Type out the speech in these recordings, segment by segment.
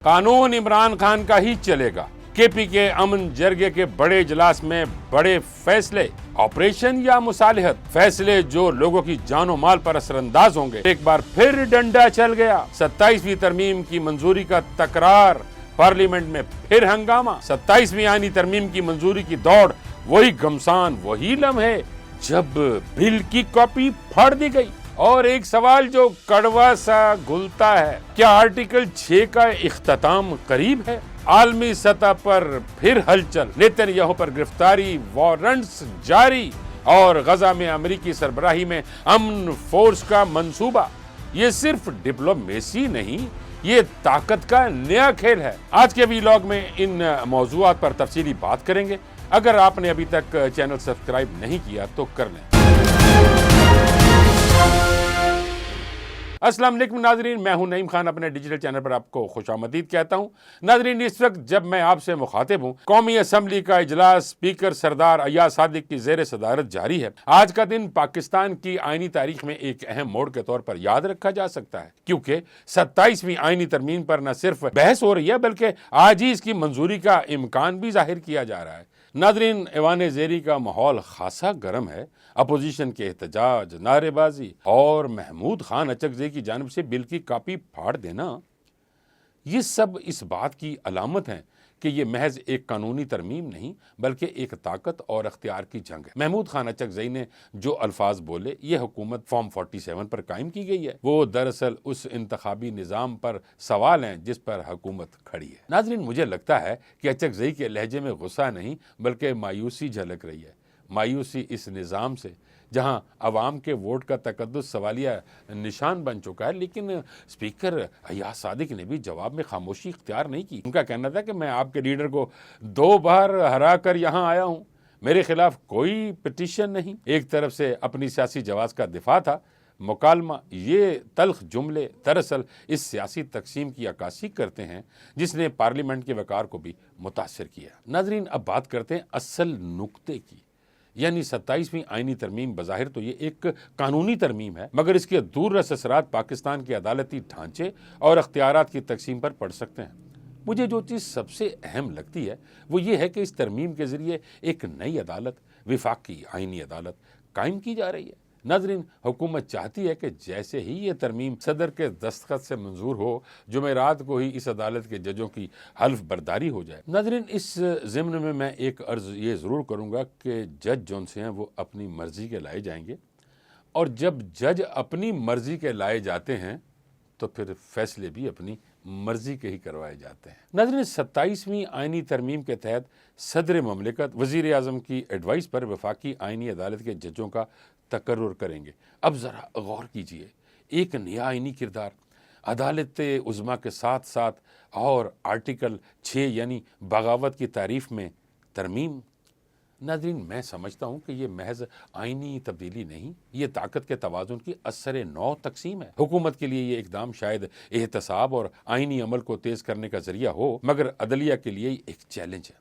कानून इमरान खान का ही चलेगा। केपी के अमन जरगे के बड़े इजलास में बड़े फैसले, ऑपरेशन या मुसालिहत, फैसले जो लोगों की जानो माल पर असरअंदाज होंगे। एक बार फिर डंडा चल गया। 27वीं तरमीम की मंजूरी का तकरार, पार्लियामेंट में फिर हंगामा। 27वीं आईनी तरमीम की मंजूरी की दौड़, वही घमसान, वही लम्हे जब बिल की कॉपी फाड़ दी गई। और एक सवाल जो कड़वा सा घुलता है, क्या आर्टिकल 6 का इख्तिताम करीब है? आलमी सतह पर फिर हलचल, नेतन्याहू पर गिरफ्तारी वारंट्स जारी और गजा में अमेरिकी सरबराही में अमन फोर्स का मंसूबा। ये सिर्फ डिप्लोमेसी नहीं, ये ताकत का नया खेल है। आज के व्लॉग में इन मौजूआत पर तफसीली बात करेंगे। अगर आपने अभी तक चैनल सब्सक्राइब नहीं किया तो कर लें। अस्सलाम वालेकुम नाजरीन, मैं हूं नईम खान, अपने डिजिटल चैनल पर आपको खुशामदीद कहता हूं। नाजरीन, इस वक्त जब मैं आपसे मुखातिब हूं, कौमी असम्बली का इजलास स्पीकर सरदार अय्याज सादिक की ज़ेर सदारत जारी है। आज का दिन पाकिस्तान की आईनी तारीख में एक अहम मोड़ के तौर पर याद रखा जा सकता है, क्योंकि 27वीं आईनी तरमीम पर न सिर्फ बहस हो रही है, बल्कि आज ही इसकी मंजूरी का इम्कान भी जाहिर किया जा रहा है। नाजरीन, ऐवान ज़ेरी का माहौल खासा गर्म है। अपोजिशन के एहतजाज, नारेबाजी और महमूद खान अचकज़ई की जानिब से बिल की कॉपी फाड़ देना, ये सब इस बात की अलामत है कि ये महज एक कानूनी तरमीम नहीं, बल्कि एक ताकत और अख्तियार की जंग है। महमूद खान अचकज़ई ने जो अल्फाज बोले, ये हुकूमत फॉर्म 47 पर कायम की गई है, वो दरअसल उस इंतखाबी निज़ाम पर सवाल हैं जिस पर हुकूमत खड़ी है। नाज़रीन, मुझे लगता है कि अचकज़ई के लहजे में गुस्सा नहीं, बल्कि मायूसी झलक रही है। मायूसी इस निज़ाम से जहां अवाम के वोट का तकद्दुस सवालिया निशान बन चुका है। लेकिन स्पीकर अय्याज सादिक ने भी जवाब में खामोशी इख्तियार नहीं की। उनका कहना था कि मैं आपके लीडर को 2 बार हरा कर यहाँ आया हूँ, मेरे खिलाफ कोई पिटीशन नहीं। एक तरफ से अपनी सियासी जवाब का दिफा था, मुकालमा। ये तल्ख जुमले दरअसल इस सियासी तकसीम की अक्कासी करते हैं जिसने पार्लियामेंट के वकार को भी मुतासर किया। नाजरीन, अब बात करते हैं असल नुक्ते की, यानी 27वीं आईनी तरमीम। बज़ाहिर तो ये एक कानूनी तरमीम है, मगर इसके दूररस असरात पाकिस्तान के अदालती ढांचे और अख्तियारात की तकसीम पर पड़ सकते हैं। मुझे जो चीज़ सबसे अहम लगती है वो ये है कि इस तरमीम के ज़रिए एक नई अदालत, वफाकी आईनी अदालत कायम की जा रही है। नाज़रीन, हुकूमत चाहती है कि जैसे ही ये तरमीम सदर के दस्तखत से मंजूर हो, जुमेरात को ही इस अदालत के जजों की हल्फ बर्दारी हो जाए। नाज़रीन, इस ज़िम्न में मैं एक अर्ज़ ये ज़रूर करूँगा कि जज जौन से हैं वो अपनी मर्ज़ी के लाए जाएंगे, और जब जज अपनी मर्ज़ी के लाए जाते हैं तो फिर फैसले भी अपनी मर्जी के ही करवाए जाते हैं। नाज़रीन, 27वीं आईनी तरमीम के तहत सदर ममलिकत वज़ीर आज़म की एडवाइस पर वफाकी आईनी अदालत के जजों का तकर्रुर करेंगे। अब ज़रा गौर कीजिए, एक नया आईनी किरदार, अदालत उज़्मा के साथ साथ और आर्टिकल 6 यानी बगावत की तारीफ में तरमीम। नाज़रीन, मैं समझता हूँ कि ये महज आईनी तब्दीली नहीं, ये ताकत के तवाज़ुन की असर नौ तकसीम है। हुकूमत के लिए ये इकदाम शायद एहतसाब और आईनी अमल को तेज़ करने का ज़रिया हो, मगर अदलिया के लिए एक चैलेंज है।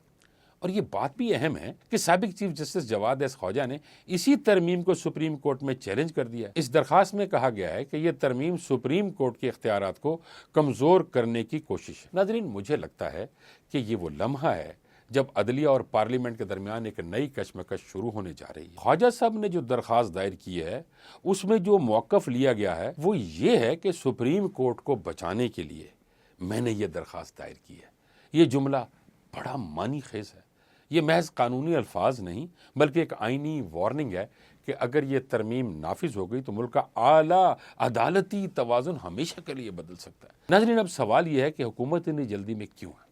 और ये बात भी अहम है कि साबिक chief justice Jawwad S Khawaja ने इसी तरमीम को सुप्रीम कोर्ट में चैलेंज कर दिया। इस दरख्वास्त में कहा गया है कि यह तरमीम सुप्रीम कोर्ट के इख्तियारात को कमज़ोर करने की कोशिश है। नाज़रीन, मुझे लगता है कि ये वो लम्हा है जब अदलिया और पार्लियामेंट के दरमियान एक नई कशमकश शुरू होने जा रही है। ख्वाजा साहब ने जो दरख्वास्त दायर की है, उसमें जो मौक़िफ़ लिया गया है वो ये है कि सुप्रीम कोर्ट को बचाने के लिए मैंने ये दरख्वास्त दायर की है। ये जुमला बड़ा मानी खेज़ है। ये महज कानूनी अल्फाज नहीं, बल्कि एक आईनी वार्निंग है कि अगर ये तरमीम नाफिज हो गई तो मुल्क का आला अदालती तवाज़ुन हमेशा के लिए बदल सकता है। नाज़रीन, अब सवाल ये है कि हुकूमत इतनी जल्दी में क्यों है?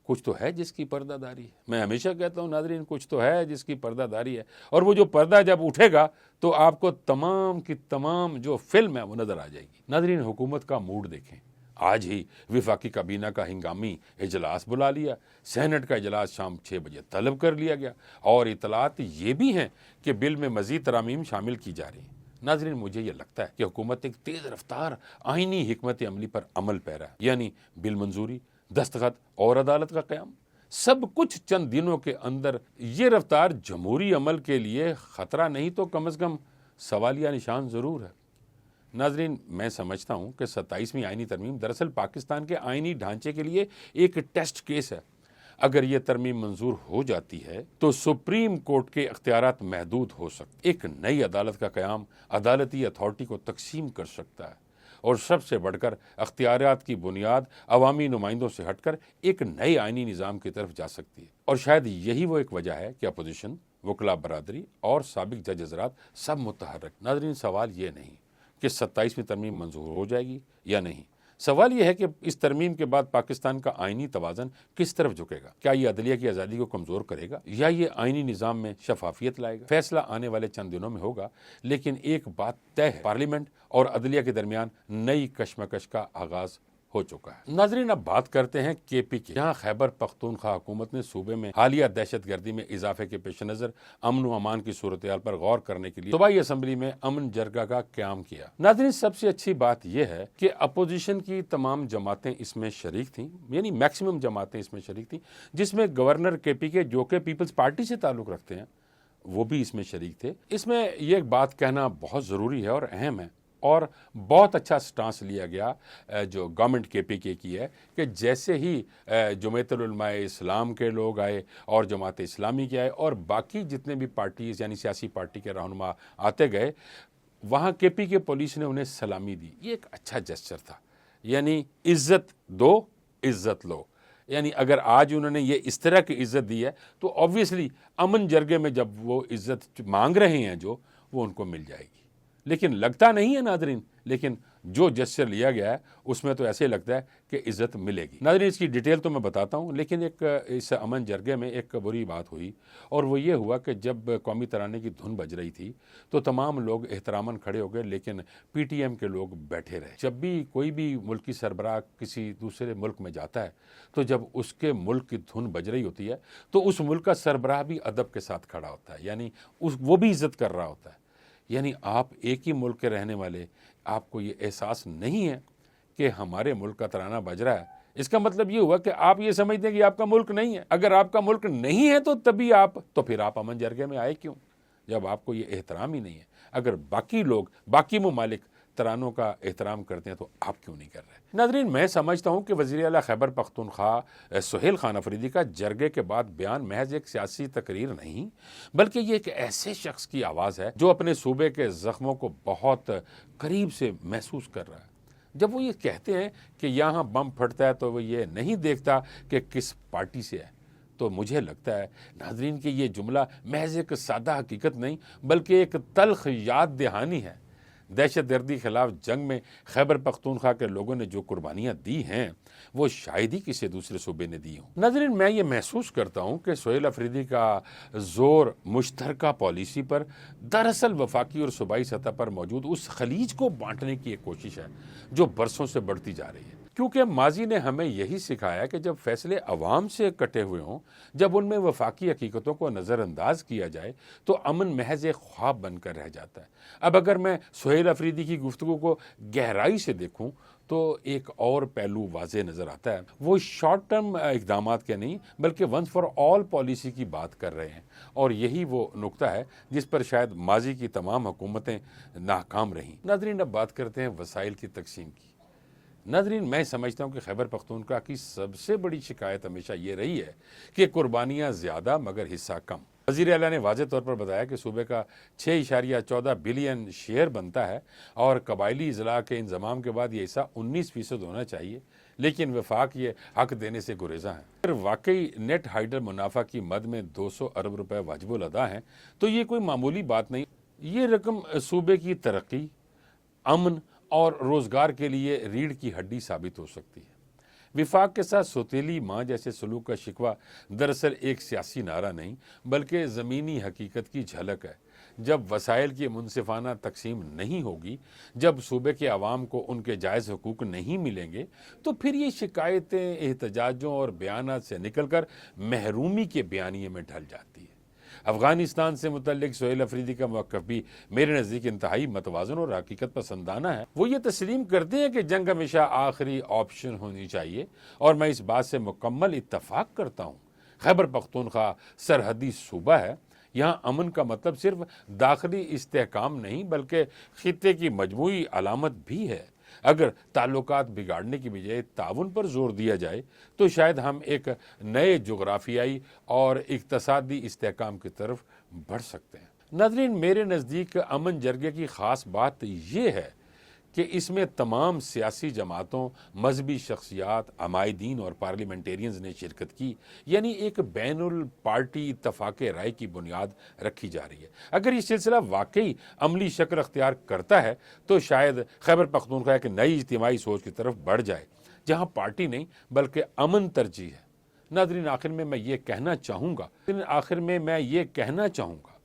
कुछ तो है जिसकी पर्दादारी है। मैं हमेशा कहता हूँ नाज़रीन, कुछ तो है जिसकी पर्दादारी है, और वो जो पर्दा जब उठेगा तो आपको तमाम की तमाम जो फिल्म है वो नज़र आ जाएगी। नाज़रीन, हुकूमत का मूड देखें। आज ही वफाकी काबीना का हिंगामी इजलास बुला लिया, सेनेट का इजलास शाम 6 बजे तलब कर लिया गया, और इतलात ये भी हैं कि बिल में मज़ीद तरामीम शामिल की जा रही हैं। नाज़रीन, मुझे ये लगता है कि हुकूमत एक तेज़ रफ्तार आईनी हिकमत अमली पर अमल पैरा है, यानी बिल मंजूरी, दस्तखत और अदालत का क़याम, सब कुछ चंद दिनों के अंदर। ये रफ्तार जमहूरी अमल के लिए ख़तरा नहीं तो कम अज़ कम सवालिया निशान ज़रूर है। नाजरीन, मैं समझता हूं कि 27वीं आईनी तरमीम दरअसल पाकिस्तान के आईनी ढांचे के लिए एक टेस्ट केस है। अगर ये तरमीम मंजूर हो जाती है तो सुप्रीम कोर्ट के अख्तियारात महदूद हो सकते, एक नई अदालत का क़याम अदालती अथॉरिटी को तकसीम कर सकता है और सबसे बढ़कर अख्तियारात की बुनियाद अवामी नुमाइंदों से हटकर एक नए आईनी निज़ाम की तरफ जा सकती है। और शायद यही वो एक वजह है कि अपोजिशन, वकला बरादरी और साबिक जज हज़रात सब मुतहर्रिक। नाज़रीन, सवाल ये नहीं कि 27वीं तरमीम मंजूर हो जाएगी या नहीं, सवाल यह है कि इस तरमीम के बाद पाकिस्तान का आईनी तवाज़न किस तरफ झुकेगा। क्या ये अदलिया की आज़ादी को कमज़ोर करेगा या ये आईनी निज़ाम में शफाफियत लाएगा? फैसला आने वाले चंद दिनों में होगा, लेकिन एक बात तय है, पार्लियामेंट और अदलिया के दरमियान नई कशमकश का आगाज़ हो चुका है। नाजरीन, अब बात करते हैं केपी की, जहां खैबर पख्तूनख्वा हुकूमत ने सूबे में हालिया दहशतगर्दी में इजाफे के पेश नज़र अमन व अमान की सूरत-ए-हाल पर गौर करने के लिए सूबाई असम्बली में अमन जरगा का क़याम किया। नाजरीन, सबसे अच्छी बात यह है कि अपोजिशन की तमाम जमातें इसमें शरीक थीं, यानी मैक्सिमम जमातें इसमें शरीक थीं, जिसमें गवर्नर केपी के, जो कि पीपल्स पार्टी से ताल्लुक़ रखते हैं, वो भी इसमें शरीक थे। इसमें यह बात कहना बहुत ज़रूरी है और अहम है और बहुत अच्छा स्टांस लिया गया जो गवर्नमेंट केपी के की है कि जैसे ही जमात उलमाए इस्लाम के लोग आए और जमात इस्लामी के आए और बाकी जितने भी पार्टीज़ यानी सियासी पार्टी के रहनुमा आते गए, वहाँ केपी के पुलिस ने उन्हें सलामी दी। ये एक अच्छा जेस्चर था, यानी इज़्ज़त दो, इज़्ज़त लो। यानी अगर आज उन्होंने ये इस तरह की इज़्ज़त दी है तो ऑब्वियसली अमन जरगे में जब वो इज़्ज़त मांग रहे हैं जो, वो उनको मिल जाएगी। लेकिन लगता नहीं है नाजरीन, लेकिन जो जेस्चर लिया गया है उसमें तो ऐसे लगता है कि इज़्ज़त मिलेगी। नाजरीन, इसकी डिटेल तो मैं बताता हूँ, लेकिन एक इस अमन जरगे में एक बुरी बात हुई और वो ये हुआ कि जब कौमी तराने की धुन बज रही थी तो तमाम लोग एहतरामन खड़े हो गए, लेकिन पीटीएम के लोग बैठे रहे। जब भी कोई भी मुल्की सरबराह किसी दूसरे मुल्क में जाता है तो जब उसके मुल्क की धुन बज रही होती है तो उस मुल्क का सरबराह भी अदब के साथ खड़ा होता है, यानी वो भी इज़्ज़त कर रहा होता है। यानी आप एक ही मुल्क के रहने वाले, आपको ये एहसास नहीं है कि हमारे मुल्क का तराना बज रहा है, इसका मतलब ये हुआ कि आप ये समझते हैं कि आपका मुल्क नहीं है। अगर आपका मुल्क नहीं है तो तभी तो फिर आप अमन जरगे में आए क्यों, जब आपको ये एहतराम ही नहीं है। अगर बाकी लोग, बाकी ममालिक तरानों का एहतराम करते हैं तो आप क्यों नहीं कर रहे? नाजरीन, मैं समझता हूँ कि वज़ीर आला खैबर पख्तूनख्वा सुहेल खान अफरीदी का जरगे के बाद बयान महज एक सियासी तकरीर नहीं, बल्कि ये एक ऐसे शख्स की आवाज़ है जो अपने सूबे के ज़ख्मों को बहुत करीब से महसूस कर रहा है। जब वो ये कहते हैं कि यहाँ बम फटता है तो वो ये नहीं देखता कि किस पार्टी से है, तो मुझे लगता है नाजरीन कि ये जुमला महज एक सादा हकीकत नहीं बल्कि एक तल्ख याद दहानी है। दहशतगर्दी के खिलाफ जंग में खैबर पख्तूनख्वा के लोगों ने जो कुर्बानियाँ दी हैं वो शायद ही किसी दूसरे सूबे ने दी हों। नाज़रीन, मैं ये महसूस करता हूँ कि सुहेल अफरीदी का ज़ोर मुश्तरका पॉलिसी पर दरअसल वफाकी और सूबाई सतह पर मौजूद उस खलीज को बांटने की एक कोशिश है जो बरसों से बढ़ती जा रही है, क्योंकि माजी ने हमें यही सिखाया कि जब फैसले अवाम से कटे हुए हों, जब उनमें वफाकी हकीकतों को नज़रअंदाज किया जाए तो अमन महज एक ख्वाब बनकर रह जाता है। अब अगर मैं सुहेल अफरीदी की गुफ्तगू को गहराई से देखूं तो एक और पहलू वाज़े नज़र आता है। वो शॉर्ट टर्म इक़दामात के नहीं बल्कि वंस फॉर ऑल पॉलिसी की बात कर रहे हैं, और यही वो नुक्ता है जिस पर शायद माजी की तमाम हुकूमतें नाकाम रहीं। नाज़रीन, अब बात करते हैं वसाइल की तकसीम की। नाज़रीन, मैं समझता हूँ कि खैबर पख्तूनख्वा की सबसे बड़ी शिकायत हमेशा ये रही है कि कुर्बानियाँ ज़्यादा मगर हिस्सा कम। वज़ीर आला ने वाज़े तौर पर बताया कि सूबे का 6.14 बिलियन शेयर बनता है और कबायली अज़ला के इंज़माम के बाद ये हिस्सा 19% होना चाहिए, लेकिन वफाक ये हक देने से गुरेज़ा है। अगर वाकई नेट हाइडर मुनाफा की मद में 200 अरब रुपए वाजिबुल अदा हैं तो ये कोई मामूली बात नहीं। ये रकम सूबे की तरक्की, अमन और रोज़गार के लिए रीढ़ की हड्डी साबित हो सकती है। विफाक के साथ सौतेली माँ जैसे सलूक का शिकवा दरअसल एक सियासी नारा नहीं बल्कि ज़मीनी हकीकत की झलक है। जब वसाइल की मुनसिफाना तकसीम नहीं होगी, जब सूबे के अवाम को उनके जायज़ हुकूक नहीं मिलेंगे, तो फिर ये शिकायतें एहतजाजों और बयानात से निकलकर महरूमी के बयानिए में ढल जाती है। अफ़गानिस्तान से मुतल्लिक सुहेल अफरीदी का मौक़िफ़ भी मेरे नज़दीक इंतहाई मतवाज़न और हकीकत पसंदाना है। वो ये तस्लीम करते हैं कि जंग हमेशा आखिरी ऑप्शन होनी चाहिए, और मैं इस बात से मुकम्मल इत्तफ़ाक़ करता हूँ। खैबर पख्तूनख्वा सरहदी सूबा है, یہاں امن کا مطلب صرف داخلی استحکام نہیں بلکہ خطے کی مجموعی علامت بھی ہے۔ اگر تعلقات بگاڑنے کی بجائے تعاون پر زور دیا جائے تو شاید ہم ایک نئے جغرافیائی اور اقتصادی استحکام کی طرف بڑھ سکتے ہیں۔ ناظرین، میرے نزدیک امن جرگے کی خاص بات یہ ہے کہ اس میں تمام سیاسی جماعتوں، مذہبی شخصیات، عمائدین اور پارلیمنٹیرینز نے شرکت کی، یعنی ایک بین الپارٹی اتفاق رائے کی بنیاد رکھی جا رہی ہے۔ اگر یہ سلسلہ واقعی عملی شکل اختیار کرتا ہے تو شاید خیبر پختونخوا ایک نئی اجتماعی سوچ کی طرف بڑھ جائے جہاں پارٹی نہیں بلکہ امن ترجیح ہے۔ ناظرین، آخر میں میں یہ کہنا چاہوں گا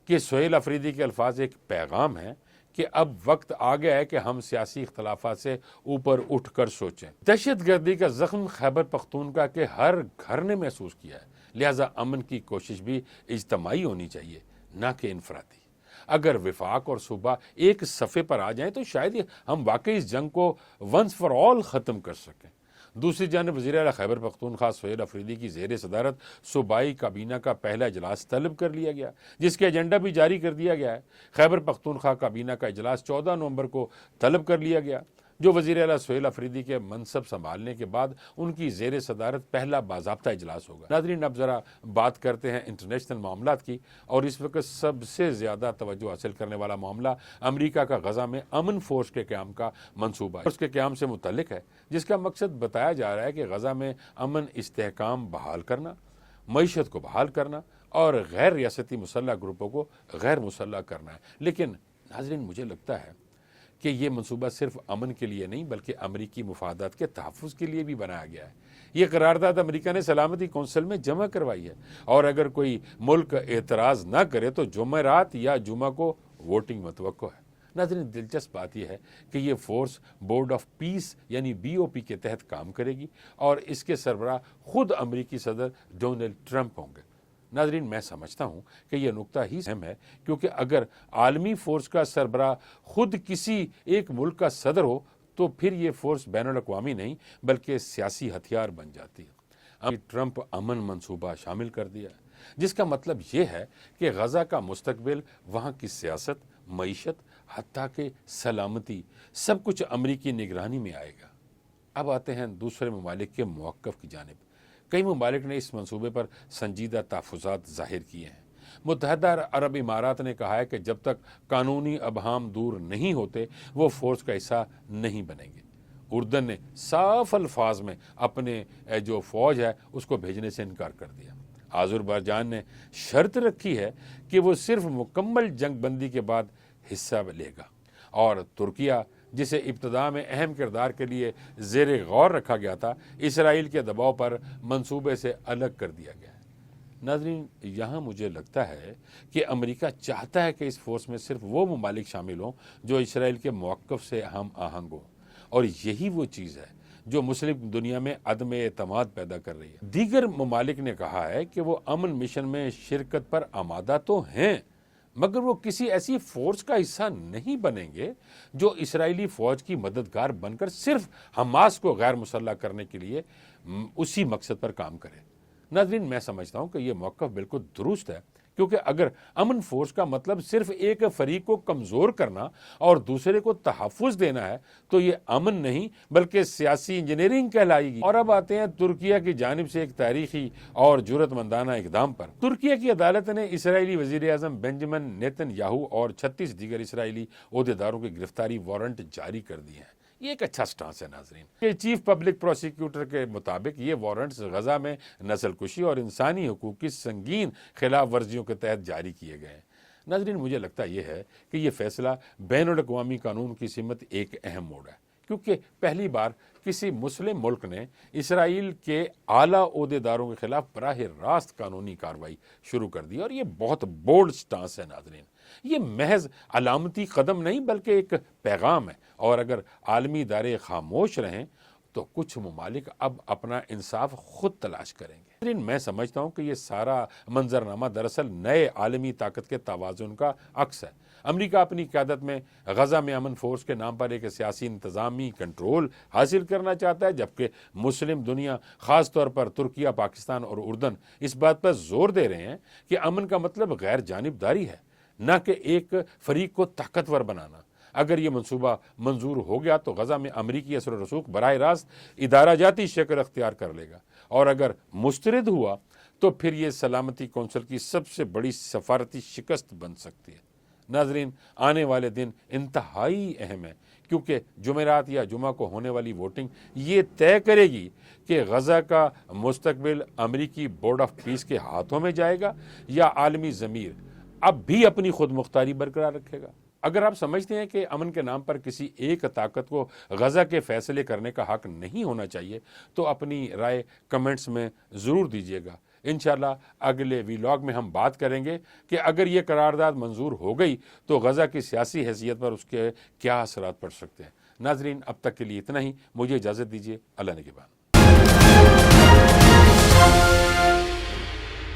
کہ سہیل افریدی کے الفاظ ایک پیغام ہے کہ اب وقت آ گیا ہے کہ ہم سیاسی اختلافات سے اوپر اٹھ کر سوچیں۔ دہشت گردی کا زخم خیبر پختونخوا کے ہر گھر نے محسوس کیا ہے، لہٰذا امن کی کوشش بھی اجتماعی ہونی چاہیے، نہ کہ انفرادی۔ اگر وفاق اور صوبہ ایک صفحے پر آ جائیں تو شاید ہم واقعی اس جنگ کو ونس فار آل ختم کر سکیں۔ دوسری جانب وزیر اعلیٰ خیبر پختونخوا سہیل افریدی کی زیر صدارت صوبائی کابینہ کا پہلا اجلاس طلب کر لیا گیا، جس کے ایجنڈا بھی جاری کر دیا گیا ہے۔ خیبر پختونخوا کابینہ کا اجلاس 14 نومبر کو طلب کر لیا گیا، جو وزیر اعلیٰ سہیل افریدی کے منصب سنبھالنے کے بعد ان کی زیر صدارت پہلا باضابطہ اجلاس ہوگا۔ ناظرین، اب ذرا بات کرتے ہیں انٹرنیشنل معاملات کی، اور اس وقت سب سے زیادہ توجہ حاصل کرنے والا معاملہ امریکہ کا غزہ میں امن فورس کے قیام کا منصوبہ ہے۔ فورس کے قیام سے متعلق ہے، جس کا مقصد بتایا جا رہا ہے کہ غزہ میں امن استحکام بحال کرنا، معیشت کو بحال کرنا اور غیر ریاستی مسلح گروپوں کو غیر مسلح کرنا ہے۔ لیکن ناظرین، مجھے لگتا ہے کہ یہ منصوبہ صرف امن کے لیے نہیں بلکہ امریکی مفادات کے تحفظ کے لیے بھی بنایا گیا ہے۔ یہ قرارداد امریکہ نے سلامتی کونسل میں جمع کروائی ہے، اور اگر کوئی ملک اعتراض نہ کرے تو جمعرات یا جمعہ کو ووٹنگ متوقع ہے۔ ناظرین، دلچسپ بات یہ ہے کہ یہ فورس بورڈ آف پیس یعنی BOP کے تحت کام کرے گی، اور اس کے سربراہ خود امریکی صدر ڈونلڈ ٹرمپ ہوں گے۔ ناظرین، میں سمجھتا ہوں کہ یہ نقطہ ہی اہم ہے، کیونکہ اگر عالمی فورس کا سربراہ خود کسی ایک ملک کا صدر ہو تو پھر یہ فورس بین الاقوامی نہیں بلکہ سیاسی ہتھیار بن جاتی ہے۔ ٹرمپ امن منصوبہ شامل کر دیا ہے، جس کا مطلب یہ ہے کہ غزہ کا مستقبل، وہاں کی سیاست، معیشت، حتیٰ کہ سلامتی، سب کچھ امریکی نگرانی میں آئے گا۔ اب آتے ہیں دوسرے ممالک کے موقف کی جانب۔ کئی ممالک نے اس منصوبے پر سنجیدہ تحفظات ظاہر کیے ہیں۔ متحدہ عرب امارات نے کہا ہے کہ جب تک قانونی ابہام دور نہیں ہوتے وہ فورس کا حصہ نہیں بنیں گے۔ اردن نے صاف الفاظ میں اپنے جو فوج ہے اس کو بھیجنے سے انکار کر دیا۔ آذربائیجان نے شرط رکھی ہے کہ وہ صرف مکمل جنگ بندی کے بعد حصہ لے گا، اور ترکیہ، جسے ابتدا میں اہم کردار کے لیے زیر غور رکھا گیا تھا، اسرائیل کے دباؤ پر منصوبے سے الگ کر دیا گیا ہے۔ ناظرین، یہاں مجھے لگتا ہے کہ امریکہ چاہتا ہے کہ اس فورس میں صرف وہ ممالک شامل ہوں جو اسرائیل کے موقف سے ہم آہنگ ہوں، اور یہی وہ چیز ہے جو مسلم دنیا میں عدم اعتماد پیدا کر رہی ہے۔ دیگر ممالک نے کہا ہے کہ وہ امن مشن میں شرکت پر آمادہ تو ہیں، مگر وہ کسی ایسی فورس کا حصہ نہیں بنیں گے جو اسرائیلی فوج کی مددگار بن کر صرف حماس کو غیر مسلح کرنے کے لیے اسی مقصد پر کام کرے۔ ناظرین، میں سمجھتا ہوں کہ یہ موقف بالکل درست ہے، کیونکہ اگر امن فورس کا مطلب صرف ایک فریق کو کمزور کرنا اور دوسرے کو تحفظ دینا ہے تو یہ امن نہیں بلکہ سیاسی انجینئرنگ کہلائے گی۔ اور اب آتے ہیں ترکیہ کی جانب سے ایک تاریخی اور جرأت مندانہ اقدام پر۔ ترکیہ کی عدالت نے اسرائیلی وزیر اعظم بنجمن نیتن یاہو اور 36 دیگر اسرائیلی عہدیداروں کی گرفتاری وارنٹ جاری کر دیے ہیں۔ یہ ایک اچھا سٹانس ہے ناظرین۔ چیف پبلک پروسیکیوٹر کے مطابق یہ وارنٹس غزہ میں نسل کشی اور انسانی حقوق کی سنگین خلاف ورزیوں کے تحت جاری کیے گئے ہیں۔ ناظرین، مجھے لگتا یہ ہے کہ یہ فیصلہ بین الاقوامی قانون کی سمت ایک اہم موڑ ہے، کیونکہ پہلی بار کسی مسلم ملک نے اسرائیل کے اعلیٰ عہدیداروں کے خلاف براہ راست قانونی کارروائی شروع کر دی، اور یہ بہت بولڈ سٹانس ہے ناظرین۔ یہ محض علامتی قدم نہیں بلکہ ایک پیغام ہے، اور اگر عالمی ادارے خاموش رہیں تو کچھ ممالک اب اپنا انصاف خود تلاش کریں گے۔ لیکن میں سمجھتا ہوں کہ یہ سارا منظرنامہ دراصل نئے عالمی طاقت کے توازن کا عکس ہے۔ امریکہ اپنی قیادت میں غزہ میں امن فورس کے نام پر ایک سیاسی انتظامی کنٹرول حاصل کرنا چاہتا ہے، جبکہ مسلم دنیا خاص طور پر ترکیہ، پاکستان اور اردن اس بات پر زور دے رہے ہیں کہ امن کا مطلب غیر جانبداری ہے، نہ کہ ایک فریق کو طاقتور بنانا۔ اگر یہ منصوبہ منظور ہو گیا تو غزہ میں امریکی اثر و رسوخ براہ راست ادارہ جاتی شکل اختیار کر لے گا، اور اگر مسترد ہوا تو پھر یہ سلامتی کونسل کی سب سے بڑی سفارتی شکست بن سکتی ہے۔ ناظرین، آنے والے دن انتہائی اہم ہے، کیونکہ جمعرات یا جمعہ کو ہونے والی ووٹنگ یہ طے کرے گی کہ غزہ کا مستقبل امریکی بورڈ آف پیس کے ہاتھوں میں جائے گا یا عالمی ضمیر اب بھی اپنی خود مختاری برقرار رکھے گا۔ اگر آپ سمجھتے ہیں کہ امن کے نام پر کسی ایک طاقت کو غزہ کے فیصلے کرنے کا حق نہیں ہونا چاہیے تو اپنی رائے کمنٹس میں ضرور دیجیے گا۔ انشاءاللہ اگلے ویلاگ میں ہم بات کریں گے کہ اگر یہ قرارداد منظور ہو گئی تو غزہ کی سیاسی حیثیت پر اس کے کیا اثرات پڑ سکتے ہیں۔ ناظرین، اب تک کے لیے اتنا ہی، مجھے اجازت دیجیے، اللہ نگہبان۔